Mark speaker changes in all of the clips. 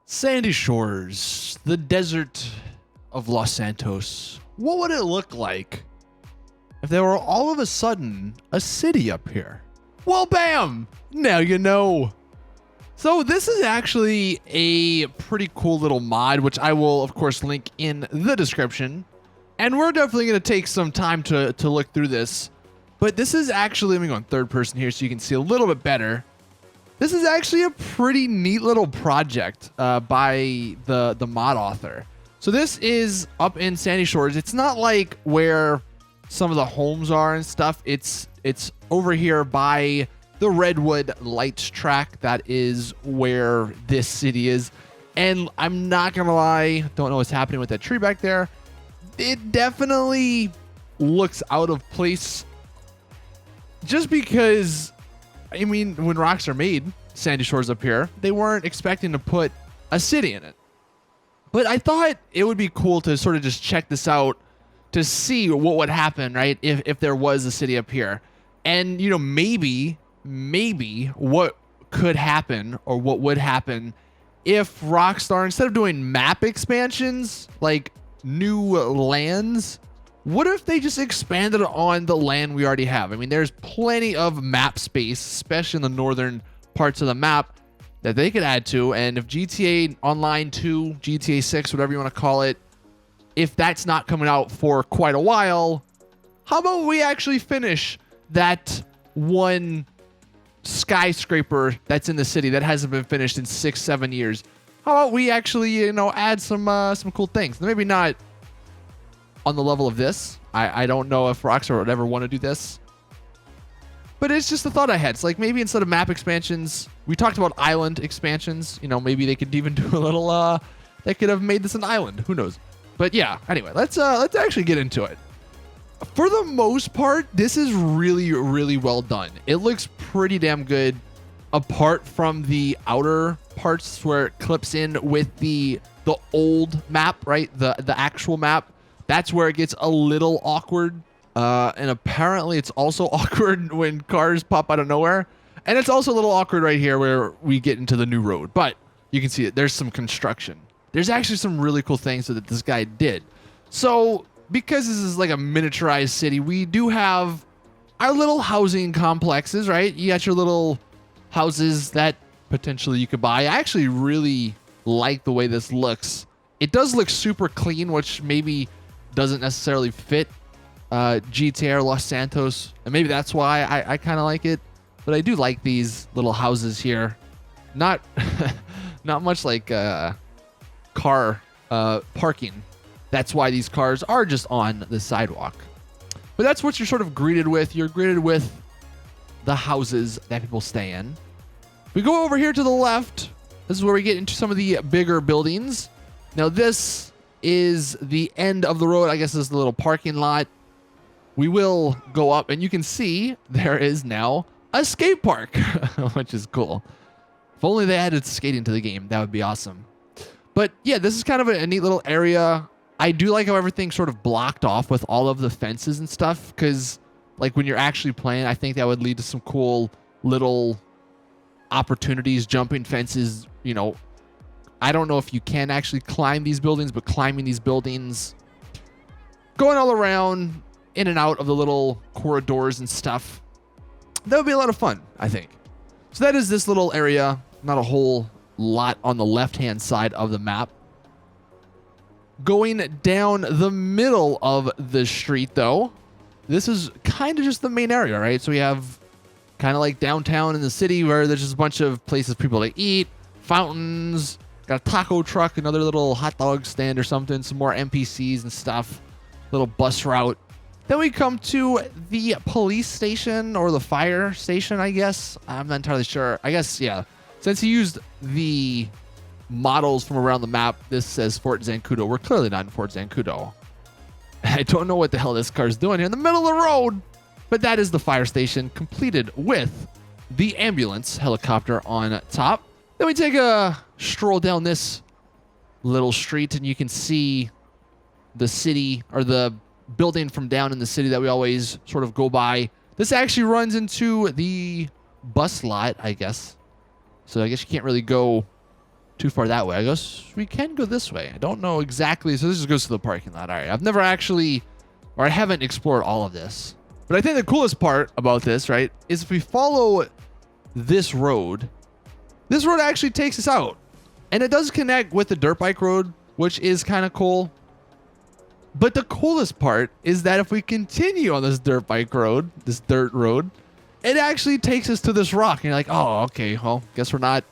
Speaker 1: Sandy shores, the desert of Los Santos. What would it look like if there were all of a sudden a city up here? Well, bam! Now you know. So this is actually a pretty cool little mod, which I will, of course, link in the description. And we're definitely going to take some time to look through this. But this is actually, let me go in third person here so you can see a little bit better. This is actually a pretty neat little project by the mod author. So this is up in Sandy Shores. It's not like where some of the homes are and stuff. It's over here by the Redwood Lights track. That is where this city is. And I'm not going to lie, don't know what's happening with that tree back there. It definitely looks out of place. Just because, I mean, when Rockstar made Sandy Shores up here, they weren't expecting to put a city in it. But I thought it would be cool to sort of just check this out to see what would happen, right, if there was a city up here. And, you know, maybe what could happen or what would happen if Rockstar, instead of doing map expansions, like new lands, what if they just expanded on the land we already have? I mean, there's plenty of map space, especially in the northern parts of the map, that they could add to. And if GTA Online 2, GTA 6, whatever you want to call it, if that's not coming out for quite a while, how about we actually finish that one skyscraper that's in the city that hasn't been finished in 6-7 years? How about we actually, you know, add some cool things? Maybe not on the level of this. I don't know if Rockstar would ever want to do this, but it's just a thought I had. It's like maybe instead of map expansions, we talked about island expansions. You know, maybe they could even do a little. They could have made this an island. Who knows? But yeah. Anyway, let's actually get into it. For the most part, this is really well done. It looks pretty damn good, apart from the outer parts where it clips in with the old map, right? The actual map. That's where it gets a little awkward. And apparently it's also awkward when cars pop out of nowhere. And it's also a little awkward right here where we get into the new road. But you can see it. There's some construction. There's actually some really cool things that this guy did. So because this is like a miniaturized city, we do have our little housing complexes, right? You got your little houses that potentially you could buy. I actually really like the way this looks. It does look super clean, which maybe doesn't necessarily fit GTA or Los Santos, and maybe that's why I kind of like it. But I do like these little houses here. Not much like car parking. That's why these cars are just on the sidewalk. But that's what you're sort of greeted with. You're greeted with the houses that people stay in. We go over here to the left. This is where we get into some of the bigger buildings. Now this is the end of the road. I guess this is the little parking lot. We will go up and you can see there is now a skate park, which is cool. If only they added skating to the game, that would be awesome. But yeah, this is kind of a neat little area. I do like how everything's sort of blocked off with all of the fences and stuff, because like when you're actually playing, I think that would lead to some cool little opportunities, jumping fences. You know, I don't know if you can actually climb these buildings, but climbing these buildings, going all around, in and out of the little corridors and stuff, that would be a lot of fun, I think. So that is this little area. Not a whole lot on the left-hand side of the map. Going down the middle of the street, though, this is kind of just the main area, right? So we have kind of like downtown in the city where there's just a bunch of places people to eat, fountains, got a taco truck, another little hot dog stand or something, some more NPCs and stuff, little bus route. Then we come to the police station or the fire station, I guess. I'm not entirely sure. I guess, yeah. Since he used the models from around the map, this says Fort Zancudo. We're clearly not in Fort Zancudo. I don't know what the hell this car's doing here in the middle of the road. But that is the fire station, completed with the ambulance helicopter on top. Then we take a stroll down this little street and you can see the city or the building from down in the city that we always sort of go by. This actually runs into the bus lot, I guess. So I guess you can't really go too far that way. I guess we can go this way. I don't know exactly. So this just goes to the parking lot. All right. I've never actually, or I haven't explored all of this. But I think the coolest part about this, right, is if we follow this road actually takes us out. And it does connect with the dirt bike road, which is kind of cool. But the coolest part is that if we continue on this dirt bike road, this dirt road, it actually takes us to this rock. And you're like, oh, okay, well, guess we're not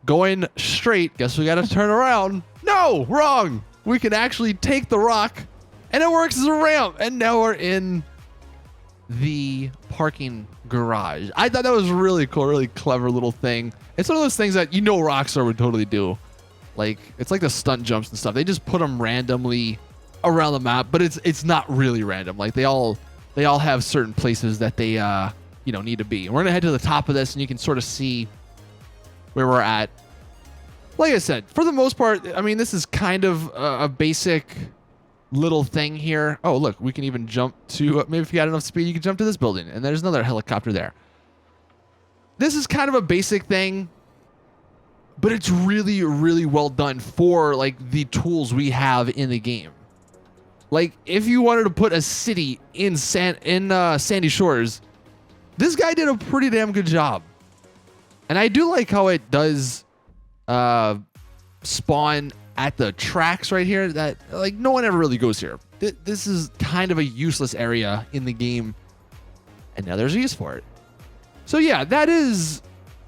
Speaker 1: going straight. Guess we got to turn around. No, wrong. We can actually take the rock and it works as a ramp. And now we're in the parking garage. I thought that was really cool, really clever little thing. It's one of those things that, you know, Rockstar would totally do. Like, it's like the stunt jumps and stuff. They just put them randomly around the map, but it's not really random. Like, they all have certain places that they you know, need to be. And we're gonna head to the top of this, and you can sort of see where we're at. Like I said, for the most part, I mean, this is kind of a basic little thing here. Oh, look, we can even jump to, maybe if you got enough speed, you can jump to this building, and there's another helicopter there. This is kind of a basic thing, but it's really, really well done for, like, the tools we have in the game. Like, if you wanted to put a city in Sandy Shores, this guy did a pretty damn good job. And I do like how it does spawn at the tracks right here that, like, no one ever really goes here. This is kind of a useless area in the game, and now there's a use for it. So yeah, that is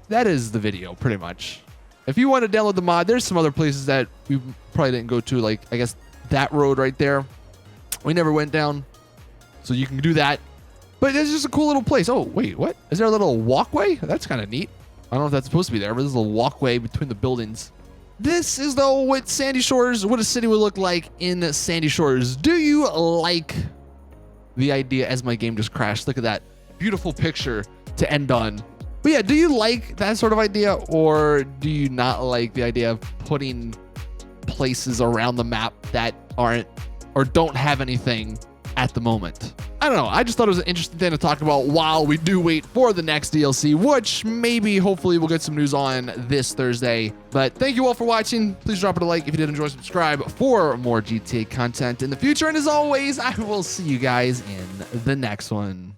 Speaker 1: the video pretty much. If you want to download the mod, there's some other places that we probably didn't go to, like, I guess that road right there. We never went down, so you can do that. But it's just a cool little place. Oh, wait, what? Is there a little walkway? That's kind of neat. I don't know if that's supposed to be there, but there's a little walkway between the buildings. This is, though, what Sandy Shores, what a city would look like in Sandy Shores. Do you like the idea, as my game just crashed? Look at that beautiful picture to end on. But yeah, do you like that sort of idea, or do you not like the idea of putting places around the map that aren't or don't have anything at the moment? I don't know. I just thought it was an interesting thing to talk about while we do wait for the next DLC, which maybe, hopefully, we'll get some news on this Thursday. But thank you all for watching. Please drop it a like if you did enjoy. Subscribe for more GTA content in the future. And as always, I will see you guys in the next one.